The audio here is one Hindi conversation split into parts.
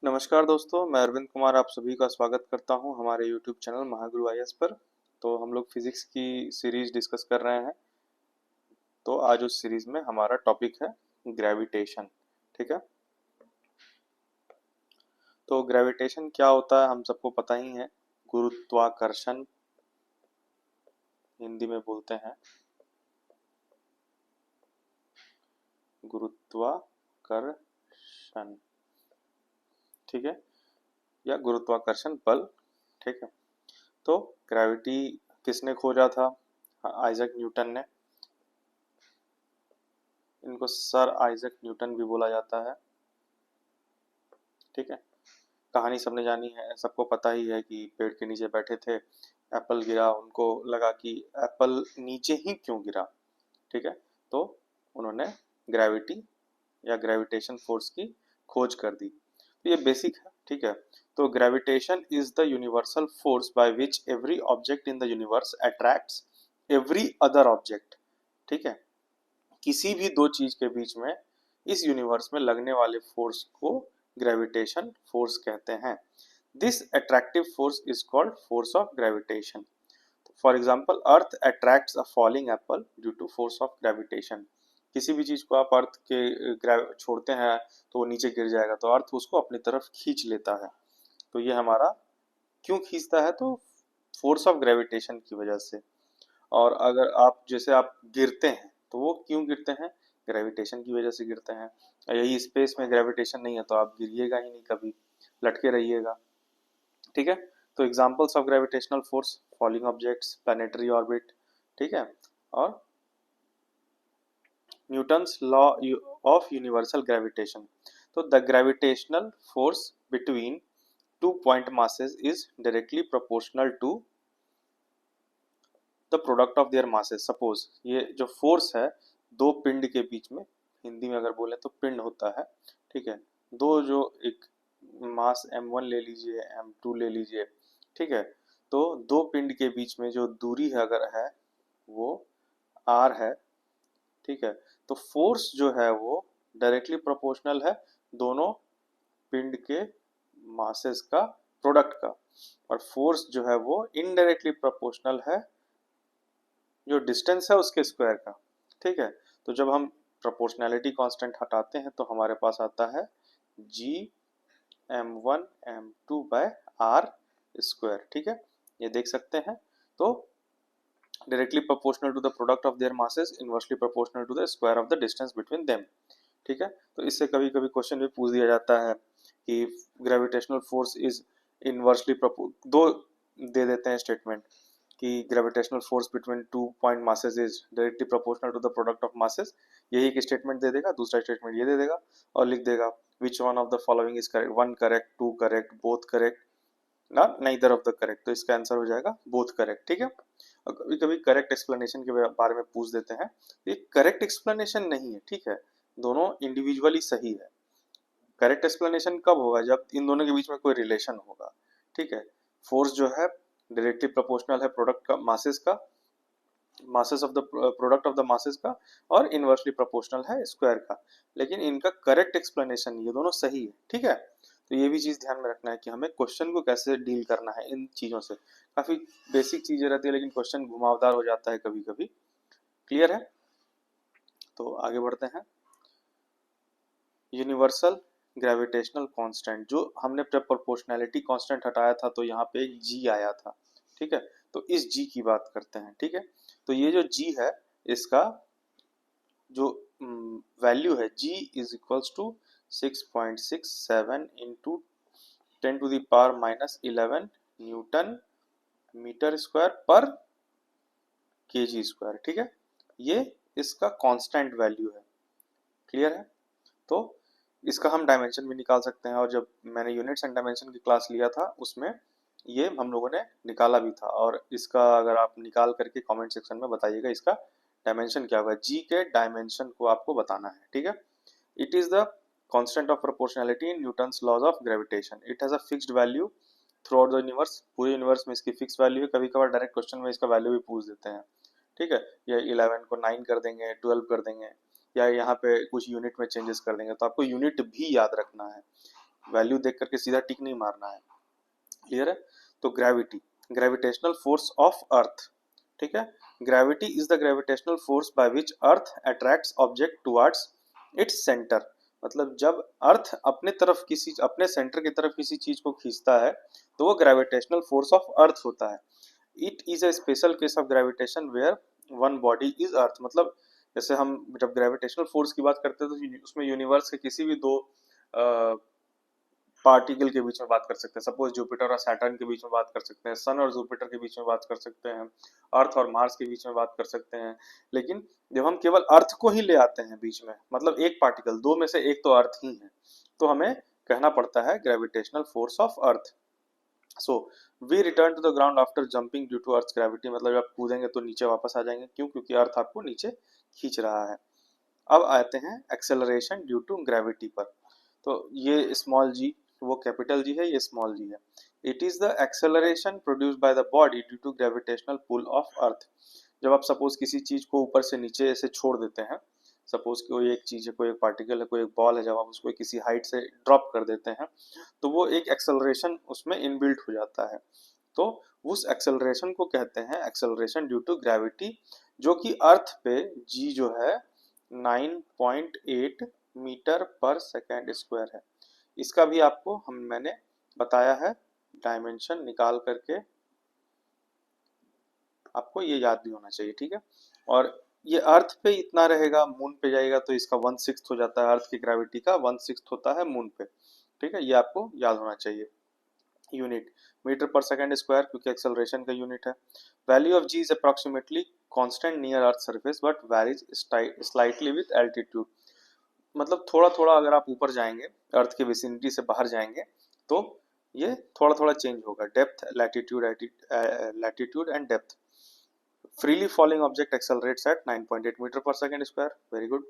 नमस्कार दोस्तों, मैं अरविंद कुमार आप सभी का स्वागत करता हूं हमारे YouTube चैनल महागुरु आईएएस पर। तो हम लोग फिजिक्स की सीरीज डिस्कस कर रहे हैं। तो आज उस सीरीज में हमारा टॉपिक है ग्रेविटेशन। ठीक है। तो ग्रेविटेशन क्या होता है हम सबको पता ही है। गुरुत्वाकर्षण हिंदी में बोलते हैं। गुरुत्वाकर्षण, ठीक है, या गुरुत्वाकर्षण बल। ठीक है। तो ग्रेविटी किसने खोजा था? आइजैक न्यूटन ने। इनको सर आइजैक न्यूटन भी बोला जाता है। ठीक है। कहानी सबने जानी है, सबको पता ही है कि पेड़ के नीचे बैठे थे, एप्पल गिरा, उनको लगा कि एप्पल नीचे ही क्यों गिरा। ठीक है। तो उन्होंने ग्रेविटी या ग्रेविटेशन फोर्स की खोज कर दी। तो ये बेसिक है। ठीक है। तो gravitation is the universal force by which every object in the universe attracts every other object. ठीक है। किसी भी दो चीज के बीच में इस यूनिवर्स में लगने वाले फोर्स को ग्रेविटेशन फोर्स कहते हैं। This attractive force is called force of gravitation. For example, earth attracts a falling apple due to force of gravitation. किसी भी चीज को आप अर्थ के छोड़ते हैं तो वो नीचे गिर जाएगा, तो अर्थ उसको अपनी तरफ खींच लेता है। तो ये हमारा क्यों खींचता है? तो फोर्स ऑफ ग्रेविटेशन की वजह से। और अगर आप जैसे आप गिरते हैं तो वो क्यों गिरते हैं? ग्रेविटेशन की वजह से गिरते हैं। यही स्पेस में ग्रेविटेशन नहीं है तो आप गिरिएगा ही नहीं, कभी लटके रहिएगा। ठीक है। तो examples of gravitational force: falling objects, planetary orbit. ठीक है। और Newton's law of universal gravitation. तो the gravitational force between two point masses is directly proportional to the product of their masses. Suppose ये जो फोर्स है दो पिंड के बीच में, हिंदी में अगर बोले तो पिंड होता है। ठीक है। दो जो एक मास m1 ले लीजिए, m2 ले लीजिए। ठीक है। तो दो पिंड के बीच में जो दूरी है अगर है वो r है। ठीक है। तो फोर्स जो है वो डायरेक्टली प्रोपोर्शनल है दोनों पिंड के मासेस का प्रोडक्ट का। और फोर्स जो है वो इनडायरेक्टली प्रोपोर्शनल है जो डिस्टेंस है उसके स्क्वायर का। ठीक है। तो जब हम प्रोपोर्शनैलिटी कांस्टेंट हटाते हैं तो हमारे पास आता है जी m1 m2 bye are square. ठीक है। ये देख सकते हैं। तो directly proportional to the product of their masses, inversely proportional to the square of the distance between them. ठीक है। तो इससे कभी कभी क्वेश्चन भी पूछ दिया जाता है कि ग्रेविटेशनल फोर्स इज इनवर्सली दो दे देते हैं स्टेटमेंट कि gravitational force between two point masses is directly proportional to the product of masses. यही एक स्टेटमेंट दे देगा, दूसरा स्टेटमेंट ये दे देगा और लिख देगा which one of the following is correct, one correct, two correct, both correct, ना नाइदर ऑफ द करेक्ट। तो इसका आंसर हो जाएगा बोथ करेक्ट। ठीक है। और कभी कभी करेक्ट एक्सप्लेनेशन के बारे में पूछ देते हैं। ये करेक्ट एक्सप्लेनेशन नहीं है। ठीक है। दोनों इंडिविजुअली सही है। करेक्ट एक्सप्लेनेशन कब होगा? जब इन दोनों के बीच में कोई रिलेशन होगा। ठीक है। फोर्स जो है डायरेक्टली प्रोपोर्शनल है प्रोडक्ट का मासेस का, masses of the product of the masses का, और इनवर्सली प्रोपोर्शनल है स्क्वायर का। लेकिन इनका करेक्ट एक्सप्लेनेशन ये दोनों सही है। ठीक है। तो ये भी चीज ध्यान में रखना है कि हमें क्वेश्चन को कैसे डील करना है इन चीजों से। काफी बेसिक चीजें रहती है लेकिन क्वेश्चन घुमावदार हो जाता है कभी कभी। क्लियर है? तो आगे बढ़ते हैं। यूनिवर्सल ग्रेविटेशनल कांस्टेंट, जो हमने जब प्रोपोर्शनैलिटी कांस्टेंट हटाया था तो यहाँ पे एक जी आया था। ठीक है। तो इस जी की बात करते हैं। ठीक है। तो ये जो जी है इसका जो वैल्यू है, G is equals to 6.67 into 10⁻⁻11 newton metre square per kg square. ठीक है। ये इसका कांस्टेंट वैल्यू है। क्लियर है? तो इसका हम डायमेंशन भी निकाल सकते हैं, और जब मैंने यूनिट्स एंड डायमेंशन की क्लास लिया था उसमें ये हम लोगों ने निकाला भी था। और इसका अगर आप निकाल करके कमेंट सेक्शन में बताइएगा इसका डायमेंशन क्या होगा। जी के डायमेंशन को आपको बताना है। ठीक है। It is the constant of proportionality in Newton's laws of gravitation. It has a fixed value throughout the universe. पूरे यूनिवर्स में इसकी फिक्स वैल्यू है। कभी कभार डायरेक्ट क्वेश्चन में इसका वैल्यू भी पूछ देते हैं। ठीक है। या 11 को 9 कर देंगे, 12 कर देंगे, या यहाँ पे कुछ यूनिट में चेंजेस कर देंगे, तो आपको यूनिट भी याद रखना है। वैल्यू देख करके सीधा टिक नहीं मारना है। क्लियर है? तो ग्रेविटी, ग्रेविटेशनल फोर्स ऑफ अर्थ, ठीक है। Gravity is the gravitational force by which earth attracts object towards its centre. मतलब जब अर्थ अपने तरफ किसी, अपने सेंटर की तरफ किसी चीज को खींचता है तो वो ग्रेविटेशनल फोर्स ऑफ अर्थ होता है। It is a special case of gravitation where one body is earth. मतलब जैसे हम जब ग्रेविटेशनल फोर्स की बात करते हैं तो उसमें यूनिवर्स के किसी भी दो पार्टिकल के बीच में बात कर सकते हैं। सपोज जुपिटर और सैटर्न के बीच में बात कर सकते हैं, सन और जुपिटर के बीच में बात कर सकते हैं, अर्थ और मार्स के बीच में बात कर सकते हैं। लेकिन जब हम केवल अर्थ को ही ले आते हैं बीच में, मतलब एक पार्टिकल, दो में से एक तो अर्थ ही है, तो हमें कहना पड़ता है gravitational force of earth. So we return to the ground after jumping due to earth gravity. मतलब जब कूदेंगे तो नीचे वापस आ जाएंगे, क्यों? क्योंकि अर्थ आपको नीचे खींच रहा है। अब आते हैं एक्सेलरेशन ड्यू टू ग्रेविटी पर। तो ये स्मॉल जी, वो कैपिटल जी है, ये स्मॉल जी है। It is the acceleration produced by the body due to gravitational pull of earth. जब आप सपोज किसी चीज को ऊपर से नीचे ऐसे छोड़ देते हैं, सपोज कोई एक चीज है, कोई एक पार्टिकल है, कोई एक बॉल है, जब आप उसको किसी हाइट से ड्रॉप कर देते हैं तो वो एक एक्सेलरेशन उसमें इनबिल्ट हो जाता है। तो उस एक्सेलरेशन को कहते हैं एक्सेलरेशन ड्यू टू ग्रेविटी, जो कि अर्थ पे जी जो है 9.8 मीटर पर सेकेंड स्क्वायर है। इसका भी आपको मैंने बताया है, डायमेंशन निकाल करके आपको ये याद भी होना चाहिए, ठीक है। और ये अर्थ पे इतना रहेगा, मून पे जाएगा तो इसका 1/6 हो जाता है, अर्थ की ग्रेविटी का 1/6 होता है मून पे, ठीक है। ये आपको याद होना चाहिए। Unit metre per second square, क्योंकि एक्सेलरेशन का यूनिट है। Value of g is approximately constant near earth surface but varies slightly with altitude. मतलब थोड़ा थोड़ा अगर आप ऊपर जाएंगे, अर्थ के विसिनिटी से बाहर जाएंगे, तो ये थोड़ा थोड़ा चेंज होगा। Depth, latitude and depth. Freely falling object accelerates at 9.8 meter per second square. Very good.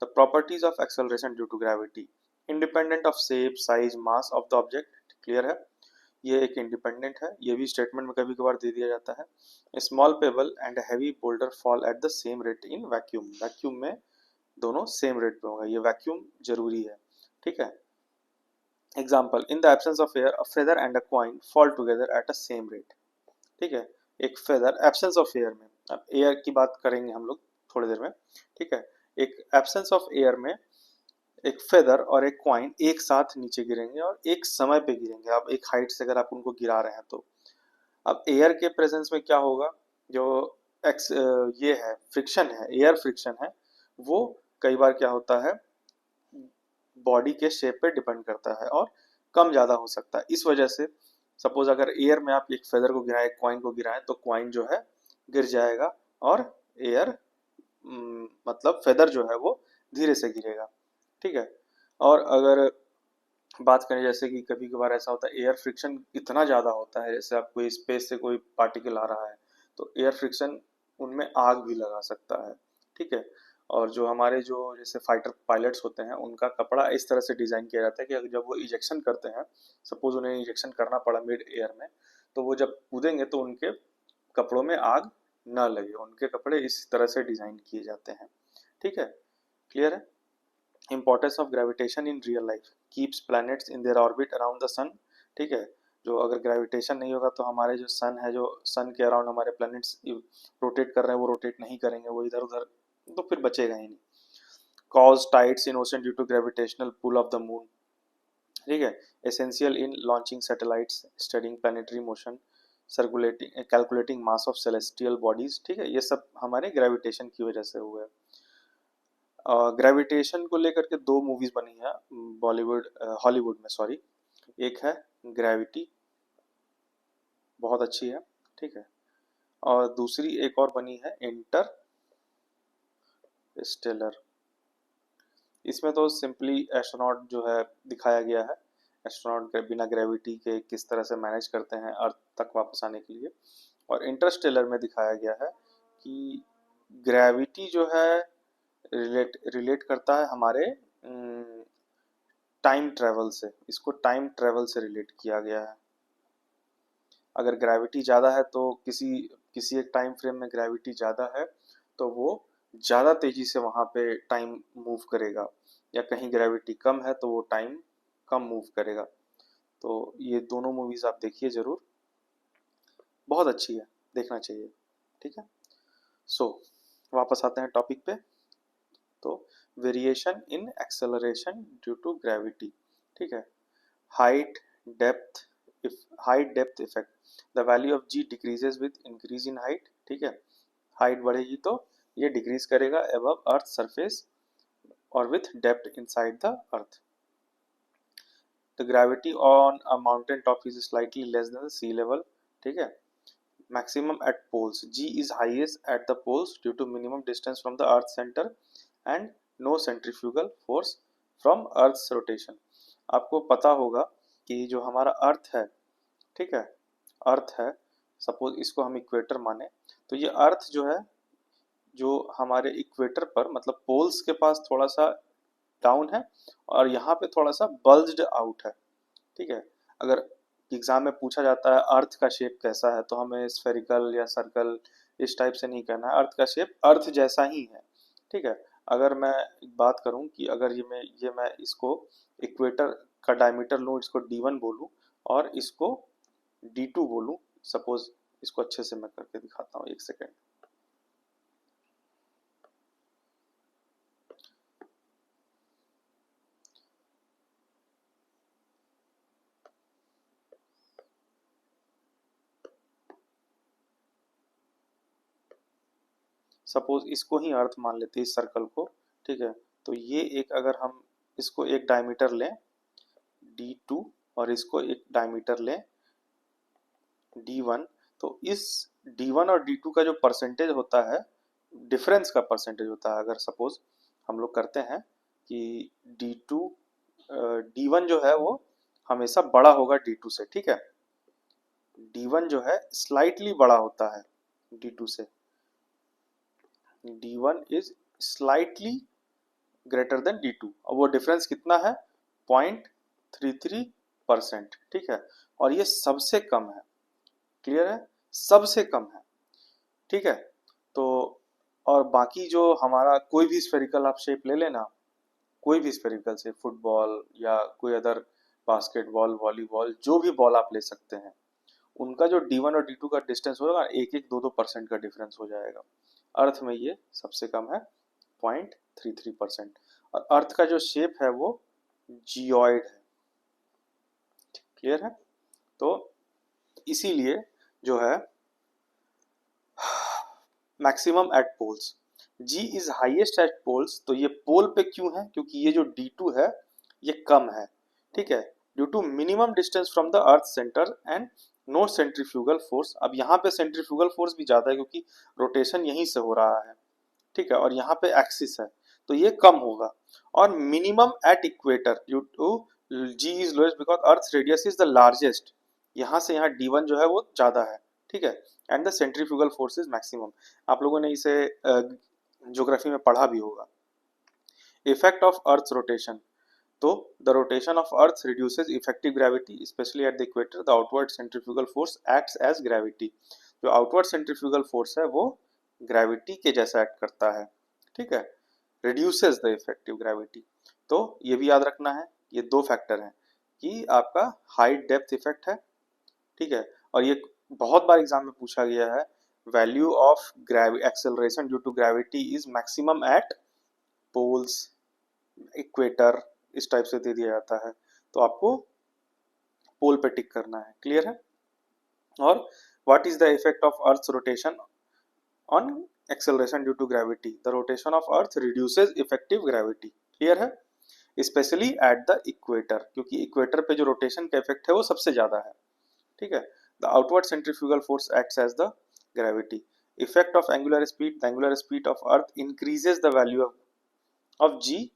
The properties of acceleration due to gravity. Independent of shape, size, mass of the object. Clear है? ये एक इंडिपेंडेंट है, ये भी स्टेटमेंट में कभी कभार दे दिया जाता है। Small payable and heavy boulder fall at the same rate in vacuum. Vacuum में दोनों सेम रेट पे होगा, ये वैक्यूम जरूरी है, ठीक है। Example, in the absence of air a feather and a coin fall together at a same rate, ठीक है। एक फेदर एब्सेंस ऑफ एयर में, अब एयर की बात करेंगे हम लोग थोड़ी देर में, ठीक है। एक एब्सेंस ऑफ एयर में एक फेदर और एक कॉइन एक साथ नीचे गिरेंगे और एक समय पे गिरेंगे। अब एक हाइट से अगर आप उनको गिरा रहे हैं तो अब एयर के प्रेजेंस में क्या होगा, जो एक्स ये है फ्रिक्शन है, एयर फ्रिक्शन है, वो कई बार क्या होता है बॉडी के शेप पे डिपेंड करता है और कम ज़्यादा हो सकता है। इस वजह से सपोज अगर एयर में आप एक फेदर को गिराएं, एक कॉइन को गिराएं, तो कॉइन जो है गिर जाएगा और एयर मतलब फेदर जो है वो धीरे से गिरेगा, ठीक है। और अगर बात करें जैसे कि कभी कभार ऐसा होता है एयर फ्रिक्शन इतना ज़्यादा होता है, जैसे आप कोई स्पेस से कोई पार्टिकल आ रहा है तो एयर फ्रिक्शन उनमें आग भी लगा सकता है, ठीक है। और जो हमारे जो जैसे फाइटर पायलट्स होते हैं उनका कपड़ा इस तरह से डिज़ाइन किया जाता है कि अगर जब वो इजेक्शन करते हैं, सपोज उन्हें इजेक्शन करना पड़ा मिड एयर में, तो वो जब कूदेंगे तो उनके कपड़ों में आग ना लगे, उनके कपड़े इस तरह से डिज़ाइन किए जाते हैं, ठीक है। क्लियर है? Importance of gravitation in real life keeps planets in their orbit around the sun, ठीक है। जो अगर ग्रेविटेशन नहीं होगा तो हमारे जो सन है, जो सन के अराउंड हमारे प्लैनेट्स रोटेट कर रहे हैं वो रोटेट नहीं करेंगे, वो इधर उधर, तो फिर बचेगा ही नहीं। Cause tides in ocean due to gravitational pull of the moon, ठीक है। Essential in launching satellites, studying planetary motion, circulating calculating mass of celestial bodies, ठीक है। ये सब हमारे ग्रेविटेशन की वजह से हुए। ग्रेविटेशन को लेकर के दो मूवीज बनी है बॉलीवुड हॉलीवुड में, सॉरी। एक है ग्रेविटी, बहुत अच्छी है, ठीक है। और दूसरी एक और बनी है इंटर स्टेलर। इसमें तो सिंपली एस्ट्रोनॉट जो है दिखाया गया है, एस्ट्रोनॉट बिना ग्रेविटी के किस तरह से मैनेज करते हैं अर्थ तक वापस आने के लिए। और इंटरस्टेलर में दिखाया गया है कि ग्रेविटी जो है रिलेट करता है हमारे टाइम ट्रेवल से, इसको टाइम ट्रेवल से रिलेट किया गया है। अगर ग्रेविटी ज़्यादा है तो किसी किसी एक टाइम फ्रेम में ग्रेविटी ज़्यादा है तो वो ज़्यादा तेज़ी से वहाँ पे टाइम मूव करेगा, या कहीं ग्रेविटी कम है तो वो टाइम कम मूव करेगा। तो ये दोनों मूवीज आप देखिए जरूर, बहुत अच्छी है, देखना चाहिए। ठीक है। सो वापस आते हैं टॉपिक पे। तो variation in acceleration due to gravity. ठीक है। Height depth, if height depth effect, the value of g decreases with increase in height. ठीक है। हाइट बढ़ेगी तो ये डिक्रीज करेगा अबव अर्थ सरफेस और with depth inside the earth. The gravity on a mountain top is slightly less than sea level. ठीक है। maximum at poles, g is highest at the poles due to minimum distance from the earth center and no centrifugal force from earth's rotation। आपको पता होगा कि जो हमारा अर्थ है, ठीक है, अर्थ है, सपोज इसको हम इक्वेटर माने, तो ये अर्थ जो है, जो हमारे इक्वेटर पर मतलब पोल्स के पास थोड़ा सा डाउन है और यहाँ पे थोड़ा सा बल्ज्ड आउट है। ठीक है। अगर एग्जाम में पूछा जाता है अर्थ का शेप कैसा है, तो हमें स्फेरिकल या सर्कल इस टाइप से नहीं कहना है, अर्थ का शेप अर्थ जैसा ही है। ठीक है। अगर मैं एक बात करूं कि अगर ये मैं इसको इक्वेटर का डायमीटर लूं, इसको d1 बोलूं और इसको d2 बोलूं, सपोज इसको अच्छे से मैं करके दिखाता हूँ, एक सेकेंड। सपोज इसको ही अर्थ मान लेते हैं, इस सर्कल को। ठीक है। तो ये एक, अगर हम इसको एक डायमीटर लें d2 और इसको एक डायमीटर लें d1, तो इस d1 और d2 का जो परसेंटेज होता है, डिफरेंस का परसेंटेज होता है, अगर सपोज हम लोग करते हैं कि d2 d1 जो है वो हमेशा बड़ा होगा d2 से। ठीक है। d1 जो है स्लाइटली बड़ा होता है d2 से, d1 is slightly greater than d2, और वो डिफरेंस कितना है, 0.33%। ठीक है। और ये सबसे कम है, क्लियर है, सबसे कम है। ठीक है। तो और बाकी जो हमारा कोई भी स्फेरिकल आप शेप ले लेना, कोई भी स्फेरिकल से, फुटबॉल या कोई अदर, बास्केटबॉल, वॉलीबॉल, जो भी बॉल आप ले सकते हैं, उनका जो d1 और d2 का डिस्टेंस होगा, एक एक 2-2% का डिफरेंस हो जाएगा। अर्थ में ये सबसे कम है, 0.33%। और अर्थ का जो शेप है वो जियोइड है। क्लियर है। तो इसीलिए जो है maximum at poles, g is highest at poles. तो ये पोल पे क्यों है, क्योंकि ये जो d2 है ये कम है। ठीक है। Due to minimum distance from the earth centre and no centrifugal force. अब यहाँ पे सेंट्रीफ्यूगल फोर्स भी ज्यादा है क्योंकि रोटेशन यहीं से हो रहा है। ठीक है। और यहाँ पे एक्सिस है, तो ये कम होगा। और minimum at equator due to g is lowest because earth radius is the largest. यहाँ से यहाँ d1 जो है वो ज्यादा है। ठीक है। And the centrifugal force is maximum. आप लोगों ने इसे ज्योग्राफी में पढ़ा भी होगा। इफेक्ट ऑफ अर्थ रोटेशन, तो the rotation of earth reduces effective gravity especially at the equator. The outward centrifugal force acts as gravity. जो आउटवर्ड सेंट्रीफ्यूगल फोर्स है वो ग्रेविटी के जैसा एक्ट करता है। ठीक है। Reduces the effective gravity. तो ये भी याद रखना है, ये दो फैक्टर हैं कि आपका हाइट डेप्थ इफेक्ट है। ठीक है। और ये बहुत बार एग्जाम में पूछा गया है, value of acceleration due to gravity is maximum at poles, equator, इस टाइप से दे दिया जाता है, तो आपको पोल पे टिक करना है। क्लियर है। और what is the effect of earth rotation on acceleration due to gravity? The rotation of earth reduces effective gravity. Clear है। स्पेशली एट द इक्वेटर, क्योंकि इक्वेटर पे जो रोटेशन का इफेक्ट है वो सबसे ज्यादा है। ठीक है। The outward centrifugal force acts as the gravity. Effect of angular speed, the angular speed of earth increases the value of g.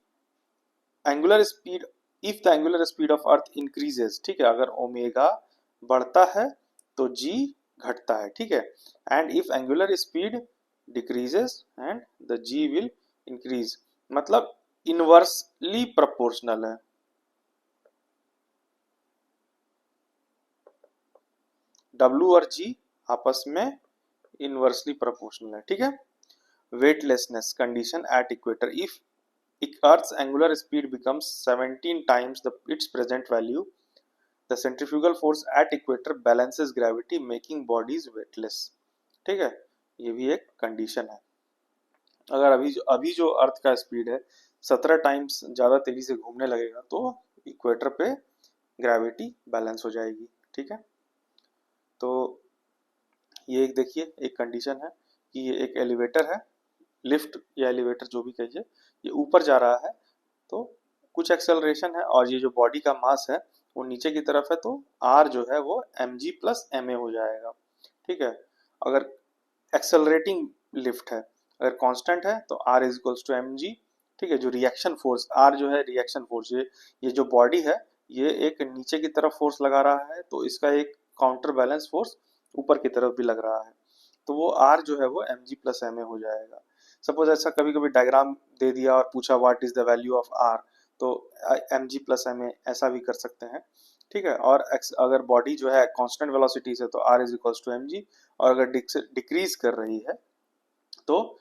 Angular speed, if the angular speed of earth increases, ठीक है, अगर ओमेगा बढ़ता है तो जी घटता है। ठीक है। And if angular speed decreases and the g will increase, मतलब इनवर्सली प्रोपोर्शनल है। W और G आपस में इनवर्सली प्रोपोर्शनल है। ठीक है। Weightlessness condition at equator, if Earth's angular speed becomes 17 times its present value. The centrifugal force at equator balances gravity, making bodies weightless. ठीक है, ये भी एक कंडीशन है। अगर अभी जो अर्थ का स्पीड है 17 टाइम्स ज़्यादा तेजी से घूमने लगेगा तो इक्वेटर पे ग्रेविटी बैलेंस हो जाएगी। ठीक है, तो ये एक देखिए एक कंडीशन है कि ये एक एलिवेटर है, लिफ्ट या एलिवेटर जो भी कहिए, ये ऊपर जा रहा है तो कुछ एक्सेलरेशन है, और ये जो बॉडी का मास है वो नीचे की तरफ है, तो आर जो है वो m ji plus M a हो जाएगा। ठीक है, अगर एक्सेलरेटिंग लिफ्ट है, अगर कांस्टेंट है तो R is equals to m g. ठीक है, जो रिएक्शन फोर्स आर जो है रिएक्शन फोर्स, ये जो बॉडी है ये एक नीचे की तरफ फोर्स लगा रहा है, तो इसका एक काउंटर बैलेंस फोर्स ऊपर की तरफ भी लग रहा है, तो वो आर जो है वो m ji plus M a हो जाएगा। सपोज ऐसा कभी कभी डायग्राम दे दिया और पूछा what is the value of R, तो M ji plus M A ऐसा भी कर सकते हैं। ठीक है, और अगर बॉडी जो है कांस्टेंट वेलोसिटी से तो R is equals to m g, और अगर डिक्रीज कर रही है तो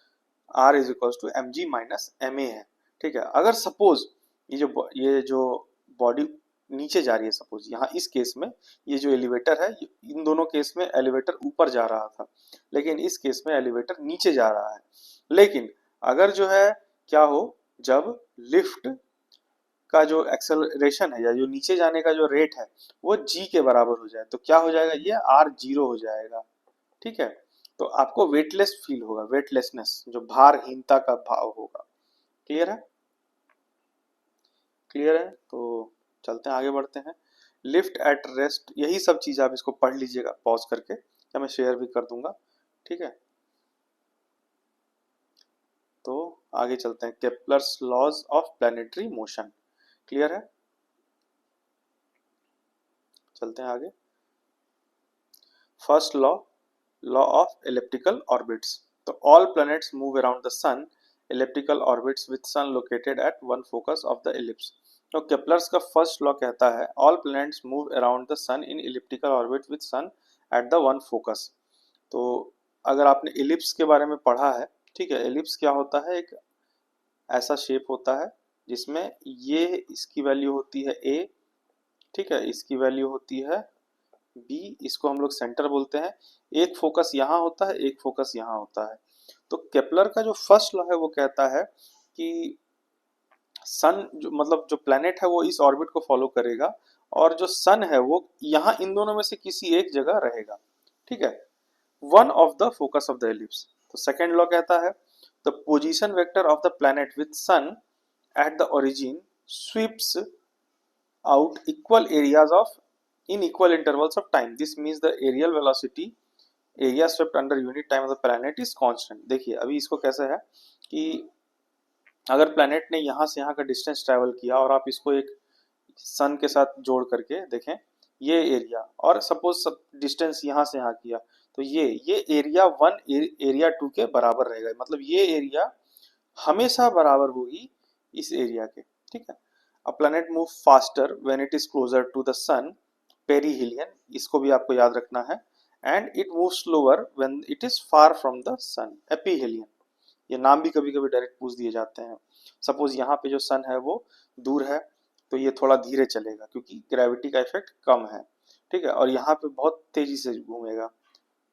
R is equals to m g minus m a है। ठीक है, अगर सपोज ये जो बॉडी नीचे जा रही है, सपोज यहाँ इस केस में ये जो एलिवेटर है, इन दोनों केस में एलिवेटर ऊपर जा रहा था, लेकिन इस केस में एलिवेटर नीचे जा रहा है। लेकिन अगर जो है क्या हो, जब लिफ्ट का जो एक्सेलरेशन है या जो नीचे जाने का जो रेट है वो जी के बराबर हो जाए, तो क्या हो जाएगा, ये आर जीरो हो जाएगा। ठीक है, तो आपको वेटलेस फील होगा, वेटलेसनेस जो भारहीनता का भाव होगा। क्लियर है? क्लियर है, तो चलते हैं, आगे बढ़ते हैं। लिफ्ट एट रेस्ट, यही सब चीज आप इसको पढ़ लीजिएगा पॉज करके, या मैं शेयर भी कर दूंगा। ठीक है, तो आगे चलते हैं, Kepler's laws of planetary motion. Clear है, चलते हैं आगे। First law, law of elliptical orbits, तो all planets move around the sun elliptical orbits with sun located at one focus of the ellipse। तो केप्लर्स का फर्स्ट लॉ कहता है all planets move around the sun in elliptical orbit with sun at the one focus। तो अगर आपने इलिप्स के बारे में पढ़ा है, ठीक है, इलिप्स क्या होता है, एक ऐसा शेप होता है जिसमें ये इसकी वैल्यू होती है ए, ठीक है, इसकी वैल्यू होती है बी, इसको हम लोग सेंटर बोलते हैं, एक फोकस यहाँ होता है, एक फोकस यहाँ होता है। तो केपलर का जो फर्स्ट लॉ है वो कहता है कि सन जो मतलब जो प्लेनेट है वो इस ऑर्बिट को फॉलो करेगा, और जो सन है वो यहाँ इन दोनों में से किसी एक जगह रहेगा। ठीक है, one of the focus of the ellipse. तो सेकेंड लॉ कहता है the position vector of the planet with sun at the origin sweeps out equal areas of in equal intervals of time. This means the aerial velocity area swept under unit time of the planet is constant। देखिए अभी इसको कैसे है कि अगर प्लैनेट ने यहाँ से यहाँ का डिस्टेंस ट्रेवल किया और आप इसको एक सन के साथ जोड़ करके देखें, ये एरिया, और सपोज सब डिस्टेंस यहाँ से यहाँ किया, तो ये एरिया वन एरिया टू के बराबर रहेगा, मतलब ये एरिया हमेशा बराबर होगी इस एरिया के। ठीक है, a planet move faster when it is closer to the sun, perihelion, इसको भी आपको याद रखना है, and it move slower when it is far from the sun, aphelion. ये नाम भी कभी कभी डायरेक्ट पूछ दिए जाते हैं। सपोज यहाँ पे जो सन है वो दूर है तो ये थोड़ा धीरे चलेगा क्योंकि ग्रेविटी का इफेक्ट कम है। ठीक है, और यहाँ पे बहुत तेजी से घूमेगा,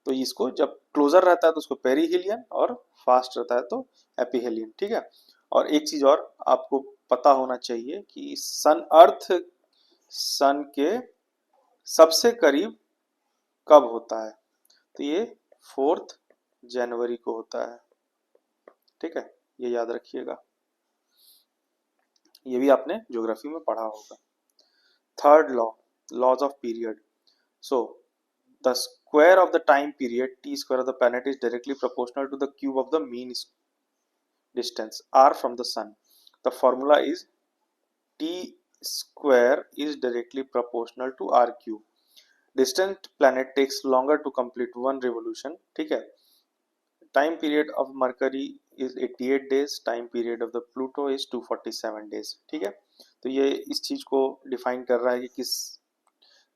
तो इसको जब क्लोजर रहता है तो उसको पेरीहिलियन, और फास्ट रहता है तो एपीहिलियन। ठीक है, और एक चीज और आपको पता होना चाहिए कि सन के सबसे करीब कब होता है, तो ये 4 जनवरी को होता है। ठीक है, ये याद रखिएगा, ये भी आपने ज्योग्राफी में पढ़ा होगा। Third law, laws of period. So the square of the time period t square of the planet is directly proportional to the cube of the mean distance r from the sun। the formula is t square is directly proportional to r cube। distant planet takes longer to complete one revolution। ठीक है, time period of mercury is 88 days, time period of the pluto is 247 days। ठीक है, तो ये इस चीज को डिफाइन कर रहा है कि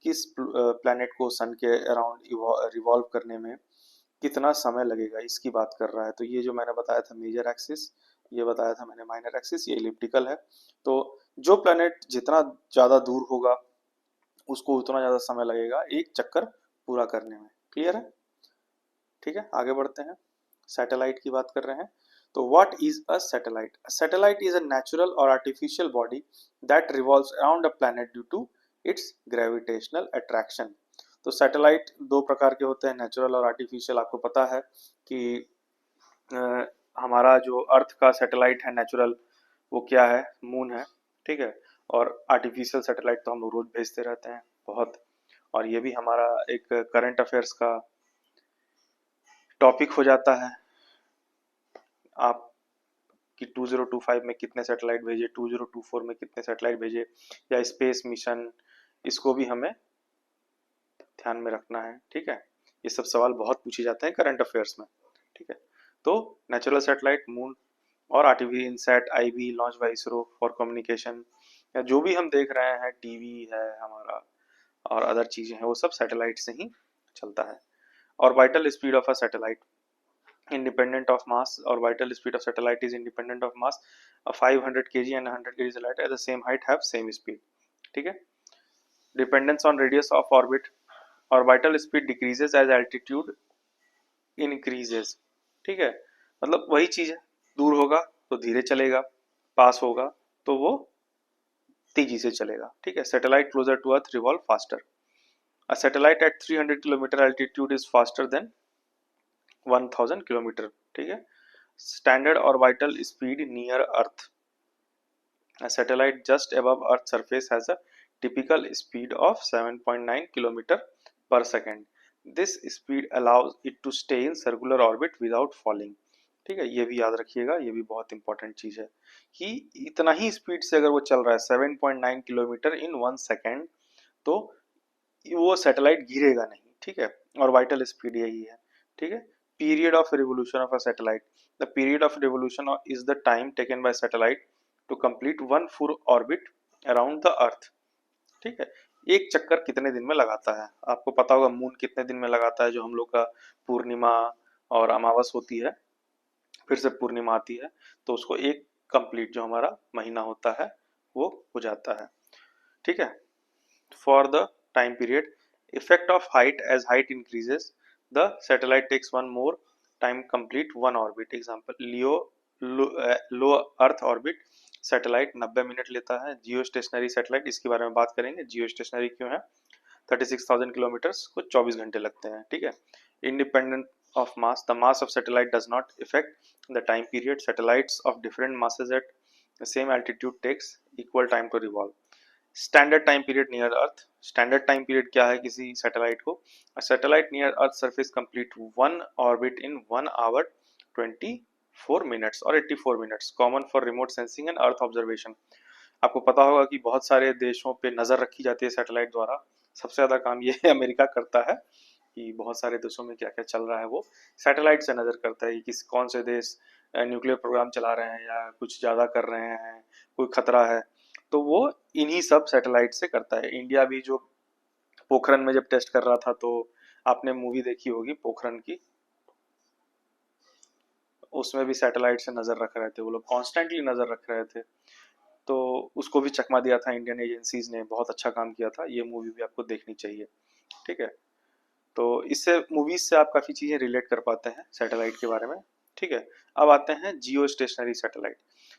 किस प्लैनेट को सन के अराउंड रिवॉल्व करने में कितना समय लगेगा, इसकी बात कर रहा है। तो ये जो मैंने बताया था मेजर एक्सिस, ये बताया था मैंने माइनर एक्सिस, ये इलिप्टिकल है। तो जो प्लैनेट जितना ज़्यादा दूर होगा उसको उतना ज़्यादा समय लगेगा एक चक्कर पूरा करने में। क्लियर है? ठीक है, आगे बढ़ते हैं। सैटेलाइट की बात कर रहे हैं। तो what is a satellite? Satellite is a natural और artificial body that revolves around a planet due to its gravitational attraction. तो सैटेलाइट दो प्रकार के होते हैं, नेचुरल और आर्टिफिशियल। आपको पता है कि अ, हमारा जो अर्थ का सैटेलाइट है नेचुरल, वो क्या है? मून है। ठीक है। और आर्टिफिशियल सैटेलाइट तो हम लोग रोज भेजते रहते हैं बहुत। और ये भी हमारा एक करंट अफेयर्स का टॉपिक हो जाता है। आप कि 2025 में कितने सैटेलाइट भेजे, 2024 में कितने सैटेलाइट भेजे, या स्पेस मिशन, इसको भी हमें ध्यान में रखना है। ठीक है, ये सब सवाल बहुत पूछे जाते हैं करंट अफेयर्स में। ठीक है, तो नेचुरल सैटेलाइट मून और RTV INSAT IB launch by ISRO for communication, या जो भी हम देख रहे हैं, टीवी है हमारा और अदर चीजें हैं, वो सब सैटेलाइट से ही चलता है। और vital speed of a satellite independent of mass, or vital speed of satellite is independent of mass. A 500 kg and 100 kg satellite at the same height have same speed. ठीक है। Dependence on radius of orbit, और vital speed decreases as altitude increases. ठीक है, मतलब वही चीज है, दूर होगा तो धीरे चलेगा, पास होगा तो वो तेजी से चलेगा। ठीक है। Satellite closer to earth revolve faster. A satellite at 300 kilometer altitude is faster than 1000 kilometre. ठीक है। स्टैंडर्ड और vital speed near earth. A satellite just above Earth's surface has a typical speed of 7.9 km per second. This speed allows it to stay in circular orbit without falling. ठीक है, ये भी याद रखिएगा, ये भी बहुत इंपॉर्टेंट चीज है कि इतना ही स्पीड से अगर वो चल रहा है 7.9 किलोमीटर इन 1 सेकेंड, तो वो सैटेलाइट गिरेगा नहीं। ठीक है, और वाइटल स्पीड यही है। ठीक है। Period of revolution of a satellite. The period of revolution is the time taken by satellite to complete one full orbit around the earth. ठीक है, एक चक्कर कितने दिन में लगाता है? आपको पता होगा मून कितने दिन में लगाता है, जो हम लोग का पूर्णिमा और अमावस होती है, फिर से पूर्णिमा आती है, तो उसको एक कंप्लीट जो हमारा महीना होता है वो हो जाता है। ठीक है। For the time period, effect of height, as height increases the satellite takes one more time complete one orbit. Example, low earth orbit satellite 90 minute लेता है। जियो स्टेशनरी सैटेलाइट, इसके बारे में बात करेंगे, जियो स्टेशनरी क्यों है, 36,000 किलोमीटर्स को 24 घंटे लगते हैं। ठीक है। Independent of mass, the mass of satellite does not affect the time period. Satellites of different masses at the same altitude takes equal time to revolve. Standard time period near earth. Standard time period क्या है किसी सैटेलाइट को? Satellite near earth surface complete one orbit in 1 hour 24 minutes और 84 minutes, common for remote sensing and earth observation. आपको पता होगा कि बहुत सारे देशों पे नजर रखी जाती है सैटेलाइट द्वारा। सबसे ज्यादा काम ये अमेरिका करता है कि बहुत सारे देशों में क्या क्या चल रहा है वो सैटेलाइट से नजर करता है कि किस कौन से देश न्यूक्लियर प्रोग्राम चला रहे हैं या कुछ ज्यादा कर रहे हैं, कोई खतरा है, तो वो इन्हीं सब सैटेलाइट से करता है। इंडिया भी जो पोखरन में जब टेस्ट कर रहा था, तो आपने मूवी देखी होगी पोखरन की, उसमें भी सैटेलाइट से नजर रख रहे थे वो लोग, कॉन्स्टेंटली नजर रख रहे थे, तो उसको भी चकमा दिया था इंडियन एजेंसीज ने, बहुत अच्छा काम किया था। ये मूवी भी आपको देखनी चाहिए। ठीक है, तो इससे मूवीज से आप काफी चीजें रिलेट कर पाते हैं सैटेलाइट के बारे में। ठीक है, अब आते हैं जियो स्टेशनरी सैटेलाइट।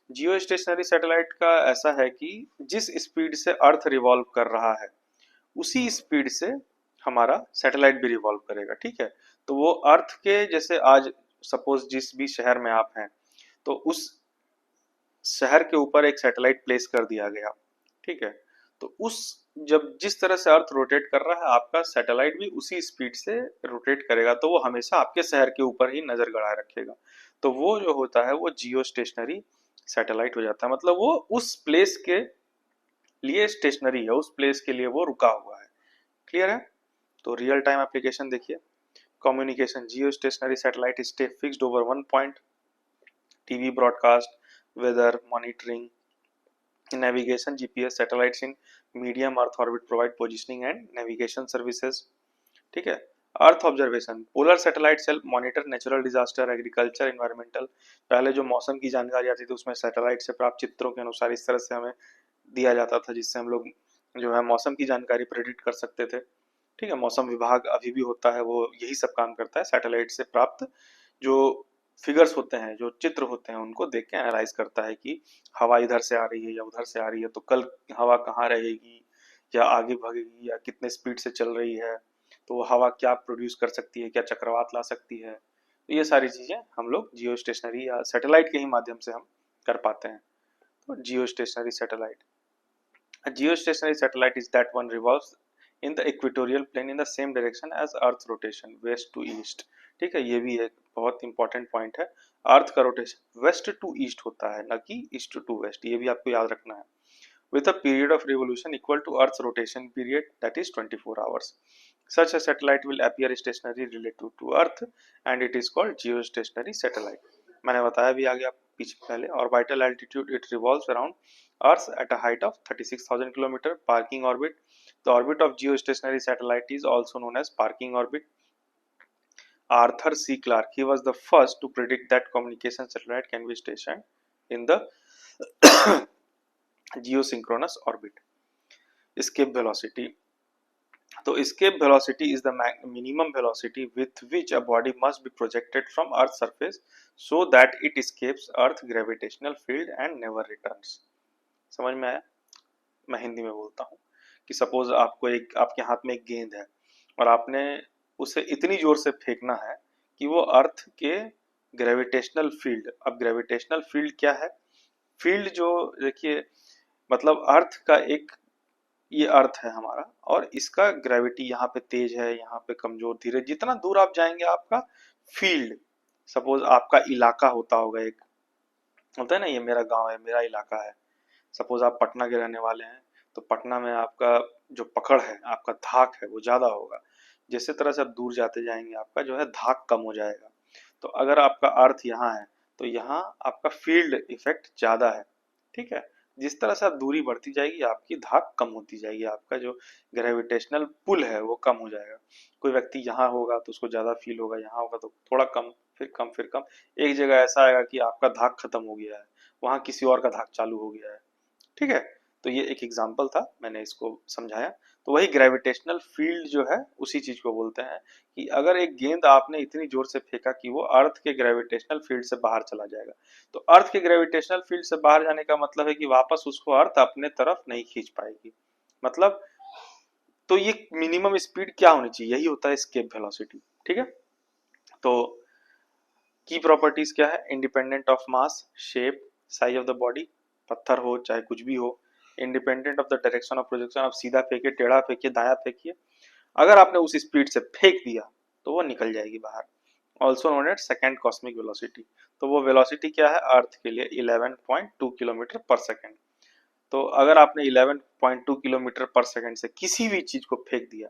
जियो स्टेशनरी सैटेलाइट का ऐसा है कि जिस स्पीड से अर्थ रिवॉल्व कर रहा है उसी स्पीड से हमारा सैटेलाइट भी रिवॉल्व करेगा। ठीक है, तो वो अर्थ के जैसे आज सपोज जिस भी शहर में आप हैं, तो उस शहर के ऊपर एक सैटेलाइट प्लेस कर दिया गया। ठीक है, तो उस जब जिस तरह से अर्थ रोटेट कर रहा है, आपका सैटेलाइट भी उसी स्पीड से रोटेट करेगा, तो वो हमेशा आपके शहर के ऊपर ही नजर गड़ाए रखेगा। तो वो जो होता है वो जियो स्टेशनरी सैटेलाइट हो जाता है, मतलब वो उस प्लेस के लिए स्टेशनरी है, उस प्लेस के लिए वो रुका हुआ है। क्लियर है? तो रियल टाइम एप्लीकेशन देखिए। Communication, geostationary satellite stay fixed over one point, TV broadcast, weather monitoring, navigation, GPS, satellites in medium earth orbit provide positioning and navigation services. ठीक है, earth observation, polar satellite help monitor natural disaster, agriculture, environmental. पहले जो मौसम की जानकारी आती थी उसमें सैटेलाइट से प्राप्त चित्रों के अनुसार इस तरह से हमें दिया जाता था, जिससे हम लोग जो है मौसम की जानकारी प्रेडिक्ट कर सकते थे। ठीक है, मौसम विभाग अभी भी होता है, वो यही सब काम करता है, सैटेलाइट से प्राप्त जो फिगर्स होते हैं, जो चित्र होते हैं, उनको देख के एनालाइज करता है कि हवा इधर से आ रही है या उधर से आ रही है, तो कल हवा कहाँ रहेगी या आगे भागेगी या कितने स्पीड से चल रही है, तो वो हवा क्या प्रोड्यूस कर सकती है, क्या चक्रवात ला सकती है। तो ये सारी चीजें हम लोग जियो स्टेशनरी या सैटेलाइट के ही माध्यम से हम कर पाते हैं। तो जियो stationery satellite, a geostationary satellite is that one revolves in the equatorial plane in the same direction as earth rotation, west to east। ठीक है, ये भी एक बहुत इंपॉर्टेंट पॉइंट है। अर्थ का रोटेशन वेस्ट टू ईस्ट होता है, न कि ईस्ट टू वेस्ट, ये भी आपको याद रखना है। with a period of revolution equal to Earth's rotation period, that is 24 hours. Such a satellite will appear stationary relative to Earth and it is called geostationary satellite. मैंने बताया भी आगे आप पीछे पहले। Orbital altitude, it revolves around Earth at a height of 36,000 km. Parking orbit, the orbit of geostationary satellite is also known as parking orbit. Arthur C. Clarke, he was the first to predict that communication satellite can be stationed in the geosynchronous orbit. Escape velocity, तो escape velocity is the minimum velocity with which a body must be projected from Earth's surface so that it escapes Earth gravitational field and never returns। समझ में आया? मैं हिंदी में बोलता हूँ कि सपोज आपको एक, आपके हाथ में एक गेंद है और आपने उसे इतनी जोर से फेंकना है कि वो अर्थ के ग्रेविटेशनल फील्ड, अब ग्रेविटेशनल फील्ड क्या है? फील्ड जो, देखिए, मतलब अर्थ का एक, ये अर्थ है हमारा और इसका ग्रेविटी यहाँ पे तेज है, यहाँ पे कमजोर, धीरे, जितना दूर आप जाएंगे आपका फील्ड, सपोज आपका इलाका होता होगा, एक होता है ना, ये मेरा गांव है, मेरा इलाका है। सपोज आप पटना के रहने वाले हैं, तो पटना में आपका जो पकड़ है, आपका धाक है, वो ज्यादा होगा। जैसे तरह से आप दूर जाते जाएंगे आपका जो है धाक कम हो जाएगा। तो अगर आपका अर्थ यहाँ है तो यहाँ आपका फील्ड इफेक्ट ज्यादा है। ठीक है, जिस तरह से आप दूरी बढ़ती जाएगी आपकी धाक कम होती जाएगी, आपका जो ग्रेविटेशनल पुल है वो कम हो जाएगा। कोई व्यक्ति यहाँ होगा तो उसको ज्यादा फील होगा, यहाँ होगा तो थोड़ा कम, फिर कम, फिर कम। एक जगह ऐसा आएगा कि आपका धाक खत्म हो गया है, वहां किसी और का धाक चालू हो गया है। ठीक है, तो ये एक एग्जाम्पल था, मैंने इसको समझाया। तो वही ग्रेविटेशनल फील्ड जो है उसी चीज को बोलते हैं कि अगर एक गेंद आपने इतनी जोर से फेंका कि वो अर्थ के ग्रेविटेशनल फील्ड से बाहर चला जाएगा, तो अर्थ के ग्रेविटेशनल फील्ड से बाहर जाने का मतलब है कि वापस उसको अर्थ अपने तरफ नहीं खींच पाएगी। मतलब, तो ये मिनिमम स्पीड क्या होनी चाहिए, यही होता है एस्केप वेलोसिटी। ठीक है, तो की प्रॉपर्टीज क्या है? Independent of mass, shape, size of the body, पत्थर हो चाहे कुछ भी हो, independent of the direction of projection, आप सीधा फेंकिए, टेढ़ा फेंकिए, दाया फेंकिए, अगर आपने उस स्पीड से फेंक दिया तो वो निकल जाएगी बाहर। Also known as second cosmic velocity, तो वो वेलोसिटी क्या है अर्थ के लिए? 11.2 किलोमीटर पर सेकेंड। तो अगर आपने 11.2 किलोमीटर पर सेकेंड से किसी भी चीज को फेंक दिया,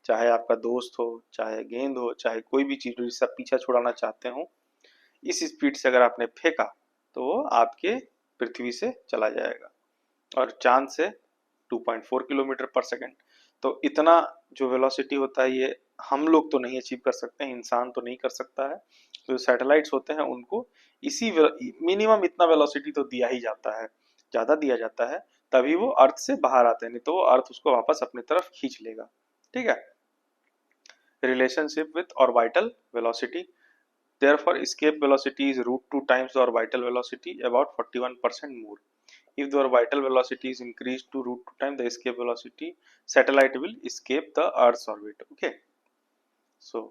चाहे आपका दोस्त हो, चाहे गेंद हो, चाहे कोई भी चीज हो जिससे आप पीछा छुड़ाना चाहते हो, इस स्पीड से अगर आपने फेंका तो वो आपके पृथ्वी से चला जाएगा, और चांद से 2.4 किलोमीटर पर सेकेंड। तो इतना जो वेलोसिटी होता है ये हम लोग तो नहीं अचीव कर सकते, इंसान तो नहीं कर सकता है। तो सैटेलाइट्स होते हैं उनको इसी मिनिमम इतना वेलोसिटी तो दिया ही जाता है, ज्यादा दिया जाता है, तभी वो अर्थ से बाहर आते हैं, नहीं तो वो अर्थ उसको वापस अपनी तरफ खींच लेगा। ठीक है, relationship with orbital velocity, therefore escape velocity is root 2 times the orbital velocity, about 41% more. If the orbital velocity is increased to root 2 times the escape velocity, satellite will escape the earth's orbit। okay, so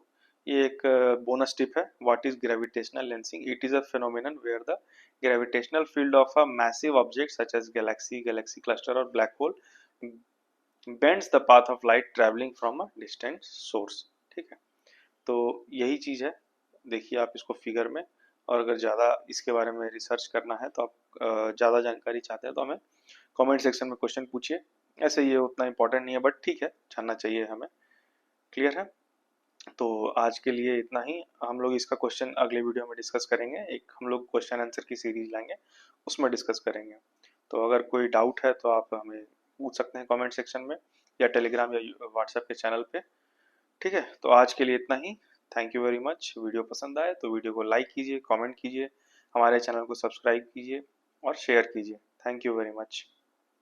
ये एक bonus tip है। what is gravitational lensing? it is a phenomenon where the gravitational field of a massive object such as galaxy, galaxy cluster or black hole bends the path of light traveling from a distant source। ठीक है, तो यही चीज है। देखिए आप इसको फिगर में, और अगर ज़्यादा इसके बारे में रिसर्च करना है तो आप ज़्यादा जानकारी चाहते हैं तो हमें कमेंट सेक्शन में क्वेश्चन पूछिए। ऐसे ये उतना इम्पोर्टेंट नहीं है, बट ठीक है, जानना चाहिए हमें। क्लियर है? तो आज के लिए इतना ही। हम लोग इसका क्वेश्चन अगले वीडियो में डिस्कस करेंगे, एक हम लोग क्वेश्चन आंसर की सीरीज लाएंगे, उसमें डिस्कस करेंगे। तो अगर कोई डाउट है तो आप हमें पूछ सकते हैं कमेंट सेक्शन में, या टेलीग्राम या व्हाट्सएप के चैनल पे। ठीक है, तो आज के लिए इतना ही। Thank you very much. Video पसंद आए तो वीडियो को लाइक कीजिए, कमेंट कीजिए, हमारे चैनल को सब्सक्राइब कीजिए और शेयर कीजिए। Thank you very much.